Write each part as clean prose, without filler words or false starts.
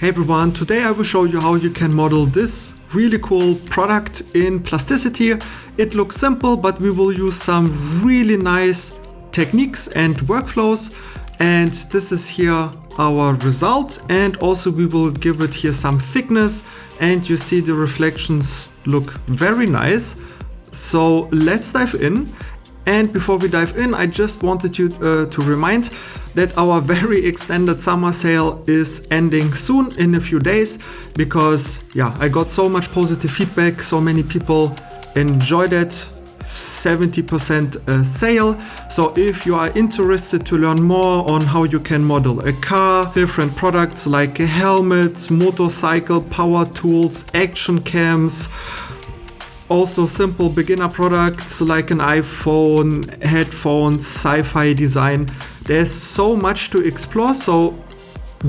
Hey everyone, today I will show you how you can model this really cool product in Plasticity. It looks simple, but we will use some really nice techniques and workflows. And this is here our result. And also we will give it here some thickness, and you see the reflections look very nice. So let's dive in. And before we dive in, I just wanted you to remind that our very extended summer sale is ending soon in a few days, because I got so much positive feedback, so many people enjoyed it. 70% sale. So if you are interested to learn more on how you can model a car, different products like a helmet, motorcycle, power tools, action cams, also simple beginner products like an iPhone, headphones, sci-fi design. There's so much to explore, so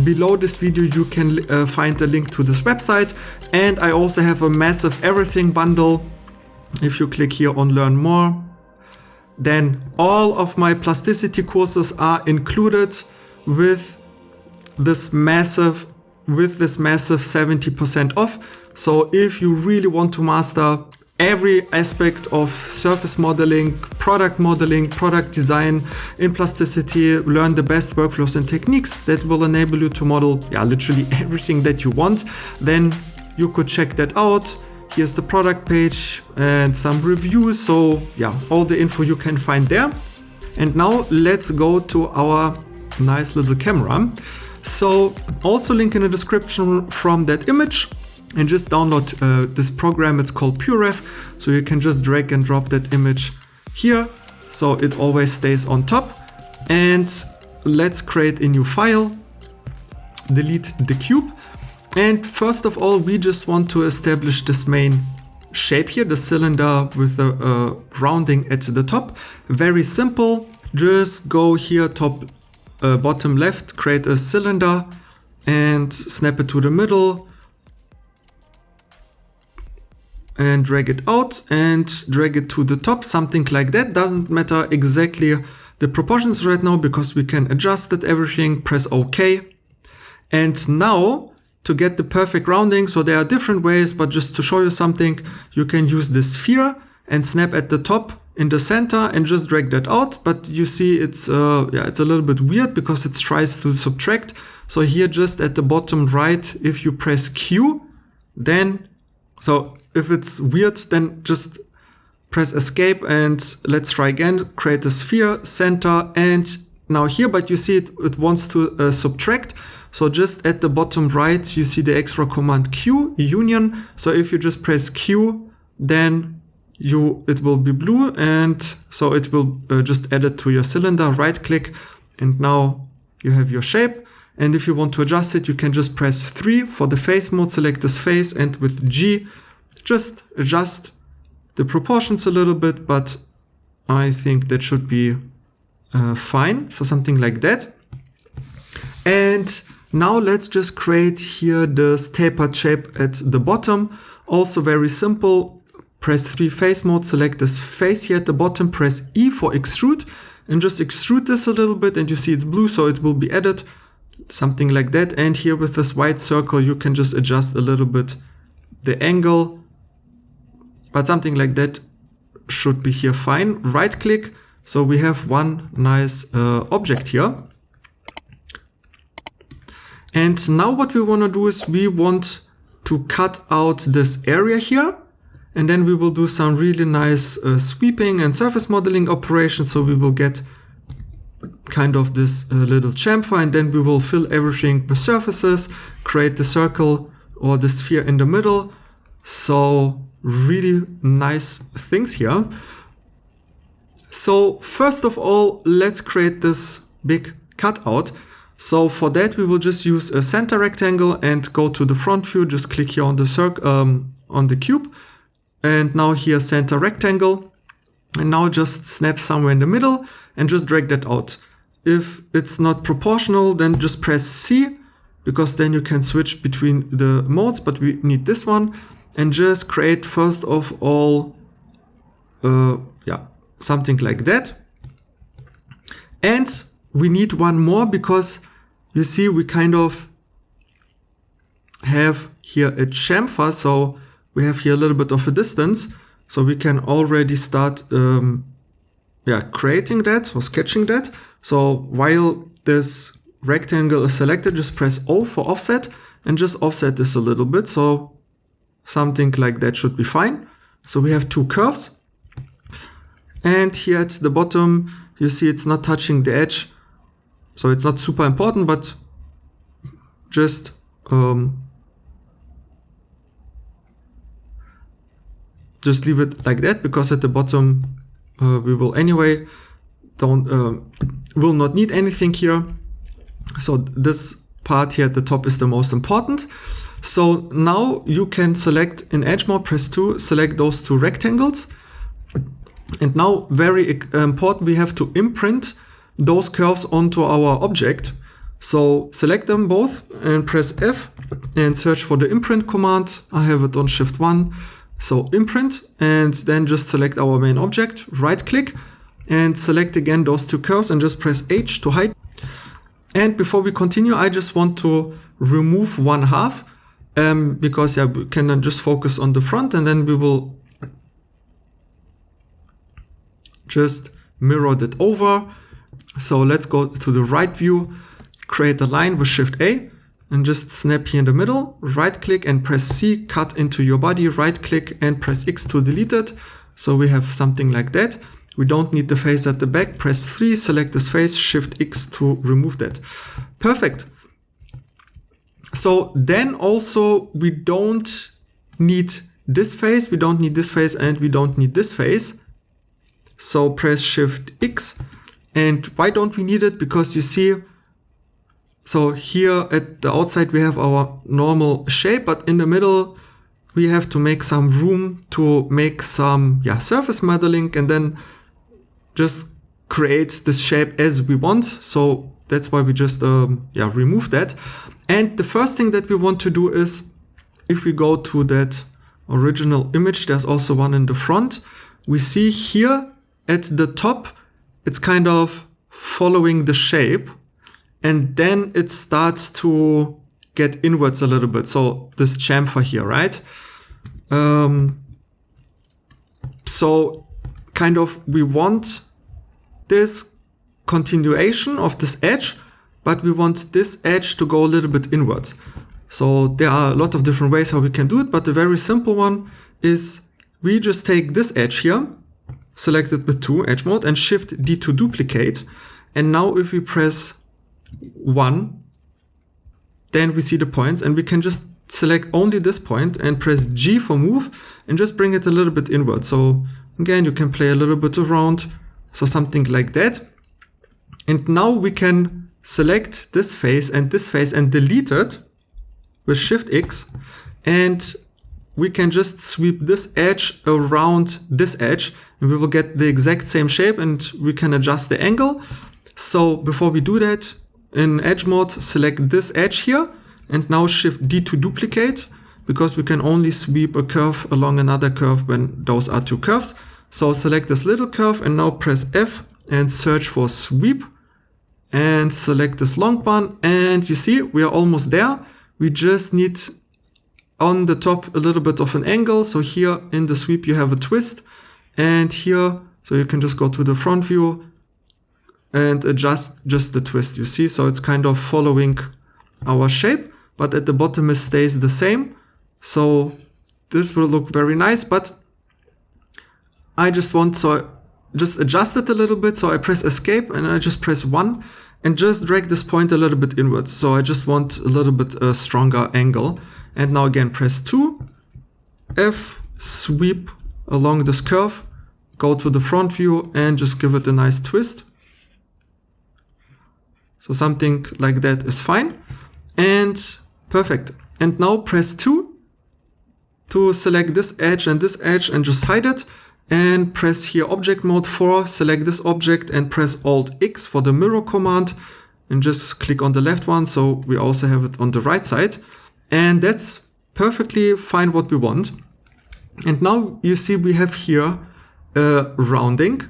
below this video you can find a link to this website. And I also have a massive everything bundle. If you click here on learn more, then all of my Plasticity courses are included with this massive 70% off. So if you really want to master every aspect of surface modeling, product design in Plasticity, learn the best workflows and techniques that will enable you to model literally everything that you want, then you could check that out. Here's the product page and some reviews. So all the info you can find there. And now let's go to our nice little camera. So also link in the description from that image. And just download this program. It's called PureRef. So you can just drag and drop that image here, so it always stays on top. And let's create a new file, delete the cube. And first of all, we just want to establish this main shape here, the cylinder with the rounding at the top. Very simple. Just go here, top, bottom left, create a cylinder and snap it to the middle. And drag it out and drag it to the top, something like that. Doesn't matter exactly the proportions right now because we can adjust it, everything, press OK. And now to get the perfect rounding, so there are different ways, but just to show you something, you can use this sphere and snap at the top in the center and just drag that out. But you see it's a little bit weird because it tries to subtract. So here just at the bottom right, if you press Q, then if it's weird, then just press escape and let's try again. Create a sphere, center, and now here, but you see it wants to subtract. So just at the bottom right, you see the extra command Q, union. So if you just press Q, then it will be blue, and so it will just add it to your cylinder, right click, and now you have your shape. And if you want to adjust it, you can just press 3 for the face mode, select this face, and with G, just adjust the proportions a little bit, but I think that should be fine. So something like that. And now let's just create here this tapered shape at the bottom. Also very simple. Press 3 face mode, select this face here at the bottom, press E for extrude, and just extrude this a little bit, and you see it's blue, so it will be added. Something like that. And here with this white circle, you can just adjust a little bit the angle, but something like that should be here fine. Right click. So we have one nice object here. And now what we want to do is we want to cut out this area here. And then we will do some really nice sweeping and surface modeling operations. So we will get kind of this little chamfer, and then we will fill everything with surfaces, create the circle or the sphere in the middle. So really nice things here. So first of all, let's create this big cutout. So for that, we will just use a center rectangle and go to the front view. Just click here on the on the cube, and now here center rectangle, and now just snap somewhere in the middle and just drag that out. If it's not proportional, then just press C, because then you can switch between the modes, but we need this one. And just create first of all, something like that. And we need one more because you see we kind of have here a chamfer, so we have here a little bit of a distance, so we can already start creating that or sketching that. So while this rectangle is selected, just press O for offset and just offset this a little bit. So something like that should be fine. So we have two curves. And here at the bottom, you see it's not touching the edge. So it's not super important, but just leave it like that, because at the bottom we will anyway will not need anything here. So this part here at the top is the most important. So now you can select in Edge Mode, press 2, select those two rectangles. And now very important, we have to imprint those curves onto our object. So select them both and press F and search for the imprint command. I have it on Shift 1. So imprint, and then just select our main object, right click and select again those two curves and just press H to hide. And before we continue, I just want to remove one half because we can just focus on the front, and then we will just mirror that over. So let's go to the right view, create a line with Shift A and just snap here in the middle, right click and press C, cut into your body, right click and press X to delete it. So we have something like that. We don't need the face at the back, press 3, select this face, Shift X to remove that. Perfect. So then also we don't need this face, we don't need this face, and we don't need this face. So press Shift X. And why don't we need it? Because you see, so here at the outside we have our normal shape, but in the middle we have to make some room to make some surface modeling and then just create this shape as we want. So that's why we just remove that. And the first thing that we want to do is, if we go to that original image, there's also one in the front. We see here at the top, it's kind of following the shape, and then it starts to get inwards a little bit. So this chamfer here, right? So kind of we want this continuation of this edge, but we want this edge to go a little bit inwards. So there are a lot of different ways how we can do it, but the very simple one is we just take this edge here, select it with 2, Edge Mode, and Shift D to duplicate. And now if we press 1, then we see the points, and we can just select only this point and press G for move and just bring it a little bit inward. So again, you can play a little bit around. So something like that. And now we can select this face and delete it with Shift X. And we can just sweep this edge around this edge, and we will get the exact same shape, and we can adjust the angle. So before we do that, in Edge Mode, select this edge here, and now Shift D to duplicate, because we can only sweep a curve along another curve when those are two curves. So select this little curve and now press F and search for sweep and select this long one. And you see, we are almost there. We just need on the top a little bit of an angle. So here in the sweep, you have a twist, and here, so you can just go to the front view and adjust just the twist, you see. So it's kind of following our shape, but at the bottom it stays the same. So this will look very nice, but I just want, so just adjust it a little bit. So I press escape and I just press 1 and just drag this point a little bit inwards. So I just want a little bit stronger angle. And now again, press 2, F, sweep along this curve, go to the front view and just give it a nice twist. So something like that is fine. And perfect. And now press 2 to select this edge and just hide it. And press here Object Mode 4, select this object and press Alt X for the mirror command and just click on the left one, so we also have it on the right side. And that's perfectly fine what we want. And now you see we have here a rounding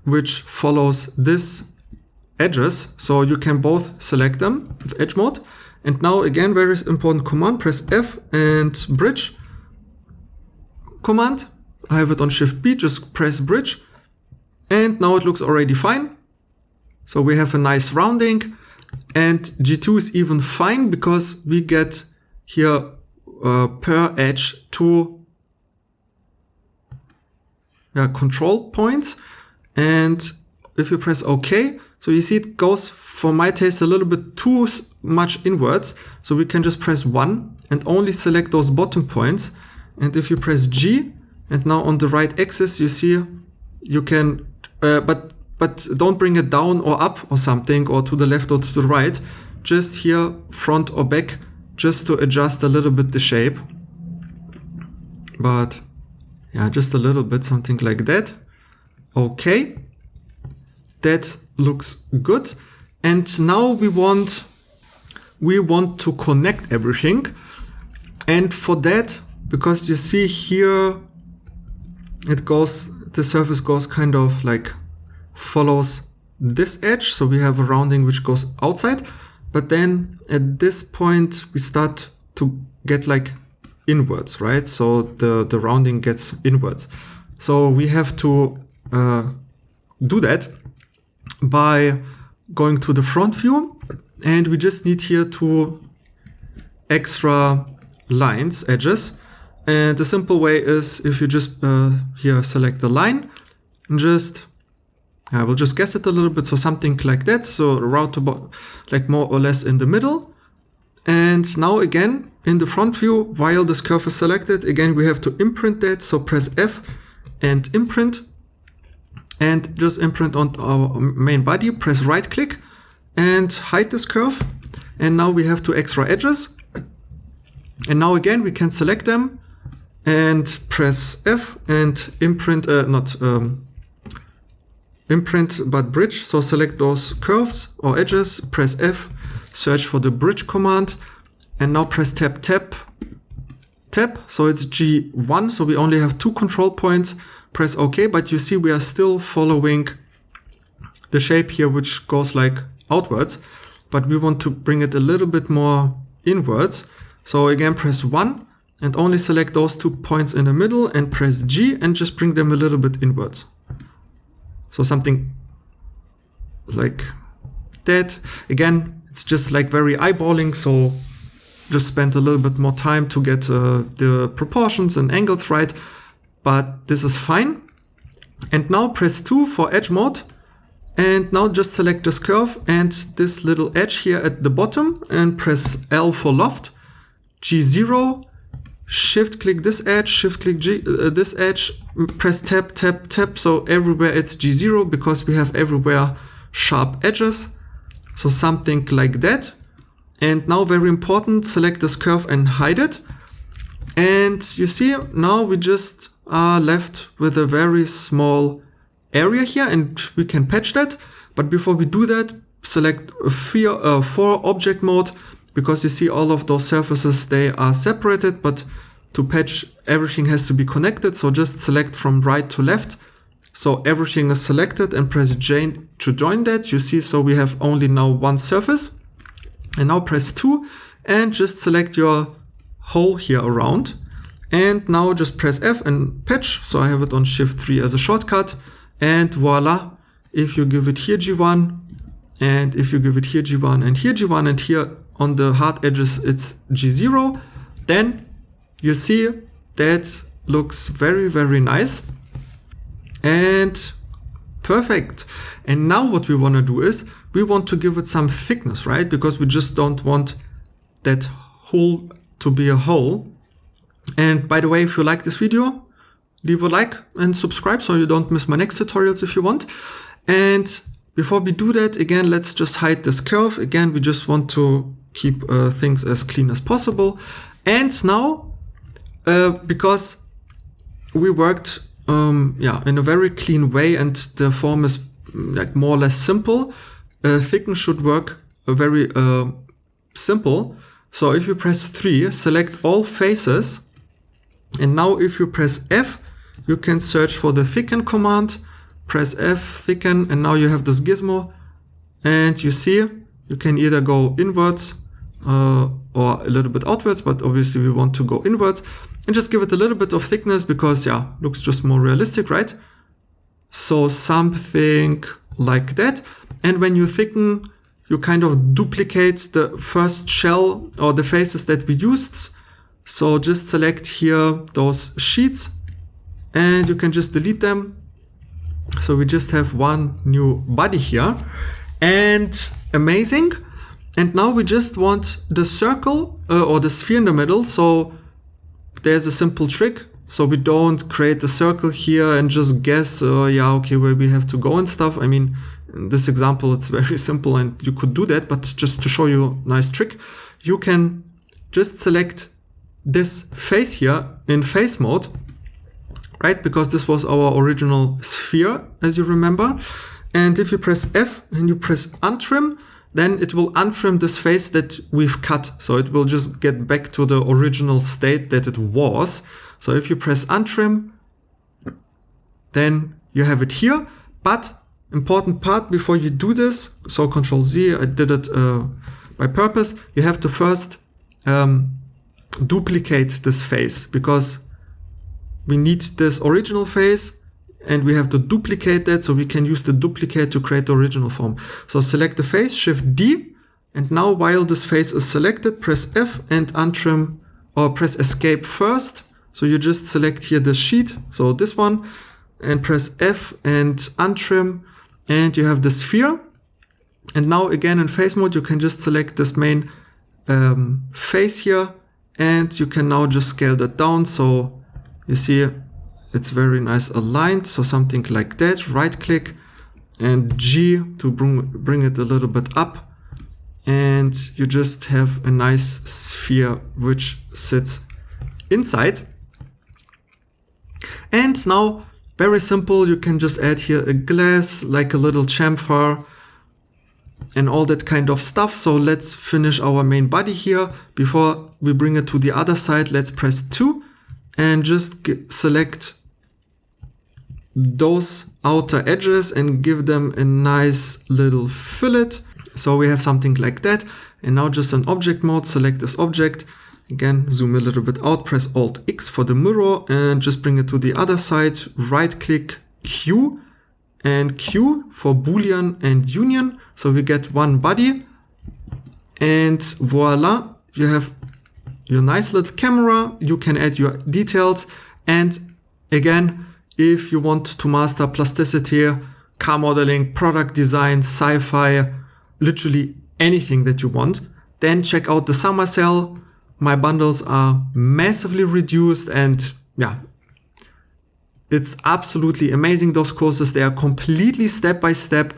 which follows this edges, so you can both select them with Edge Mode And now again, very important command, press F and bridge command. I have it on Shift B, just press bridge. And now it looks already fine. So we have a nice rounding, and G2 is even fine because we get here per edge 2 control points. And if you press OK, so you see it goes, for my taste, a little bit too much inwards. So we can just press 1 and only select those bottom points. And if you press G, and now on the right axis, you see you can, but don't bring it down or up or something, or to the left or to the right. Just here, front or back, just to adjust a little bit the shape. But yeah, just a little bit, something like that. Okay, that looks good. And now we want to connect everything. And for that, because you see here, it goes, the surface goes kind of like follows this edge. So we have a rounding which goes outside, but then at this point we start to get like inwards, right? So the rounding gets inwards. So we have to do that by going to the front view, and we just need here 2 extra lines, edges. And the simple way is if you just here select the line and just, I will just guess it a little bit. So something like that. So route about like more or less in the middle. And now again, in the front view, while this curve is selected, again, we have to imprint that. So press F and imprint, and just imprint on our main body, press right click and hide this curve. And now we have 2 extra edges. And now again, we can select them and press F and imprint, imprint but bridge. So select those curves or edges, press F, search for the bridge command, and now press tab, tab, tab. So it's G1, so we only have 2 control points. Press OK, but you see we are still following the shape here, which goes like outwards, but we want to bring it a little bit more inwards. So again, press 1 and only select those 2 points in the middle, and press G and just bring them a little bit inwards. So something like that. Again, it's just like very eyeballing, so just spend a little bit more time to get the proportions and angles right, but this is fine. And now press 2 for edge mode. And now just select this curve and this little edge here at the bottom, and press L for loft, G0, shift click this edge, shift click this edge, press tab, tab, tab. So everywhere it's G0 because we have everywhere sharp edges. So something like that. And now very important, select this curve and hide it. And you see now we just are left with a very small area here, and we can patch that. But before we do that, select for object mode, because you see all of those surfaces, they are separated, but to patch everything has to be connected. So just select from right to left. So everything is selected, and press J to join that. You see, so we have only now 1 surface. And now press 2 and just select your hole here around. And now just press F and patch. So I have it on Shift 3 as a shortcut. And voila, if you give it here G1, and if you give it here G1 and here G1, and here on the hard edges it's G0, then you see that looks very, very nice and perfect. And now what we want to do is we want to give it some thickness, right? Because we just don't want that hole to be a hole. And by the way, if you like this video, leave a like and subscribe so you don't miss my next tutorials if you want. And before we do that, again, let's just hide this curve. Again, we just want to keep things as clean as possible. And now, because we worked in a very clean way and the form is like more or less simple, thicken should work very simple. So if you press 3, select all faces. And now if you press F, you can search for the thicken command, press F, thicken, and now you have this gizmo. And you see, you can either go inwards or a little bit outwards, but obviously we want to go inwards, and just give it a little bit of thickness because, yeah, looks just more realistic, right? So something like that. And when you thicken, you kind of duplicate the first shell or the faces that we used. So just select here those sheets and you can just delete them. So we just have one new body here, and amazing. And now we just want the circle or the sphere in the middle. So there's a simple trick. So we don't create the circle here and just guess, yeah, okay, where we have to go and stuff. I mean, in this example, it's very simple and you could do that, but just to show you a nice trick, you can just select this face here in face mode, right? Because this was our original sphere, as you remember. And if you press F and you press untrim, then it will untrim this face that we've cut. So it will just get back to the original state that it was. So if you press untrim, then you have it here. But important part before you do this, so Control Z, I did it by purpose. You have to first duplicate this face because we need this original face and we have to duplicate that so we can use the duplicate to create the original form. So select the face, Shift D, and now while this face is selected, press F and untrim, or press Escape first. So you just select here the sheet, so this one, and press F and untrim, and you have the sphere. And now again in face mode, you can just select this main face here, and you can now just scale that down. So you see it's very nice aligned. So something like that, right click and G to bring it a little bit up. And you just have a nice sphere which sits inside. And now, very simple, you can just add here a glass, like a little chamfer and all that kind of stuff. So let's finish our main body here. Before we bring it to the other side, let's press 2 and just select those outer edges and give them a nice little fillet. So we have something like that. And now just in object mode, select this object. Again, zoom a little bit out, press Alt X for the mirror and just bring it to the other side. Right click Q and Q for Boolean and Union. So we get one body and voila, you have your nice little camera. You can add your details. And again, if you want to master plasticity, car modeling, product design, sci-fi, literally anything that you want, then check out the summer sale. My bundles are massively reduced and yeah, it's absolutely amazing. Those courses, they are completely step-by-step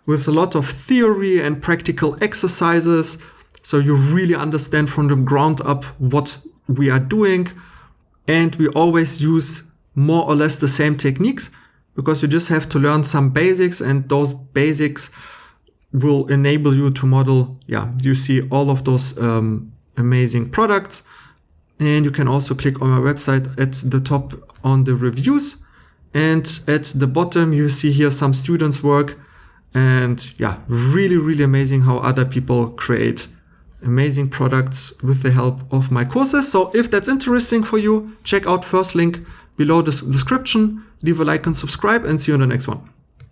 with a lot of theory and practical exercises. So you really understand from the ground up what we are doing. And we always use more or less the same techniques because you just have to learn some basics, and those basics will enable you to model, yeah, you see all of those amazing products. And you can also click on my website at the top on the reviews, and at the bottom you see here some students' work. And yeah, really, really amazing how other people create amazing products with the help of my courses. So if that's interesting for you, check out first link below the description, leave a like and subscribe, and see you in the next one.